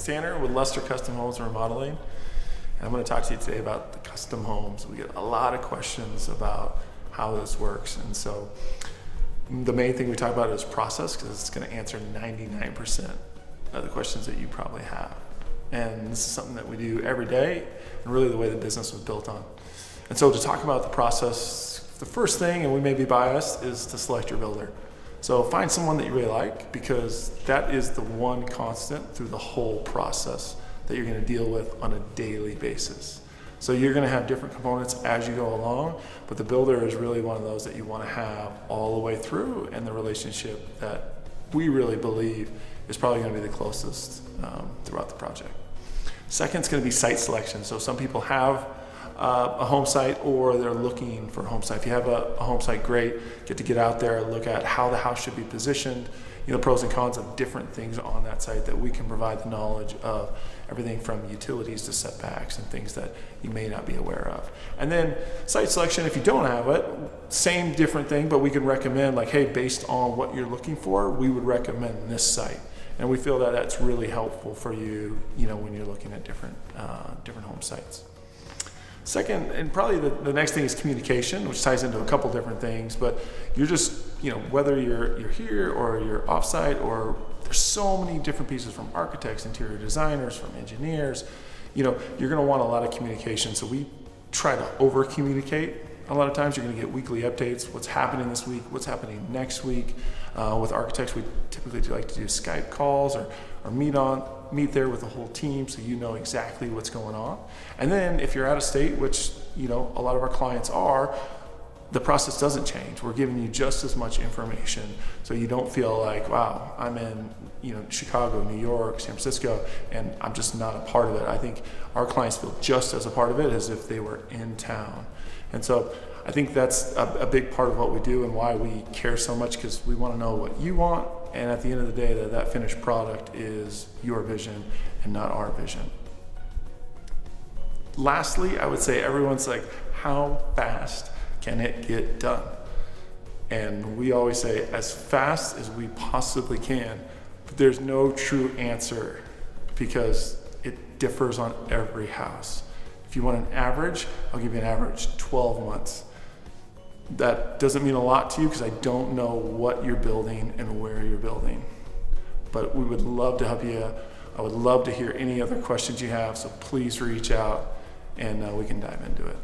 Tanner with Luster Custom Homes and Remodeling, and I'm going to talk to you today about the custom homes. We get a lot of questions about how this works, and so the main thing we talk about is process, because it's going to answer 99% of the questions that you probably have. And this is something that we do every day, and really the way the business was built on. And so to talk about the process, the first thing, and we may be biased, is to select your builder. So find someone that you really like, because that is the one constant through the whole process that you're going to deal with on a daily basis. So you're going to have different components as you go along, but the builder is really one of those that you want to have all the way through, and the relationship that we really believe is probably going to be the closest throughout the project. Second is going to be site selection. So some people have a home site, or they're looking for a home site. If you have a home site, great. Get out there, look at how the house should be positioned, pros and cons of different things on that site that we can provide the knowledge of, everything from utilities to setbacks and things that you may not be aware of. And then site selection, if you don't have it, same different thing, but we can recommend, like, hey, based on what you're looking for, we would recommend this site. And we feel that that's really helpful for you, when you're looking at different home sites. Second, and probably the next thing, is communication, which ties into a couple different things, but you're just, whether you're here or you're offsite, or there's so many different pieces, from architects, interior designers, from engineers, you're going to want a lot of communication. So we try to over communicate. A lot of times you're going to get weekly updates, what's happening this week, what's happening next week. With architects, we typically like to do Skype calls, or meet there with the whole team, so you know exactly what's going on. And then if you're out of state, which a lot of our clients are, the process doesn't change. We're giving you just as much information, so you don't feel like, wow, I'm in Chicago, New York, San Francisco, and I'm just not a part of it. I think our clients feel just as a part of it as if they were in town. And so I think that's a big part of what we do, and why we care so much, because we want to know what you want, and at the end of the day, that finished product is your vision and not our vision. Lastly, I would say everyone's like, how fast can it get done? And we always say, as fast as we possibly can, but there's no true answer, because it differs on every house. If you want an average, I'll give you an average, 12 months. That doesn't mean a lot to you, because I don't know what you're building and where you're building. But we would love to help you. I would love to hear any other questions you have, so please reach out, and we can dive into it.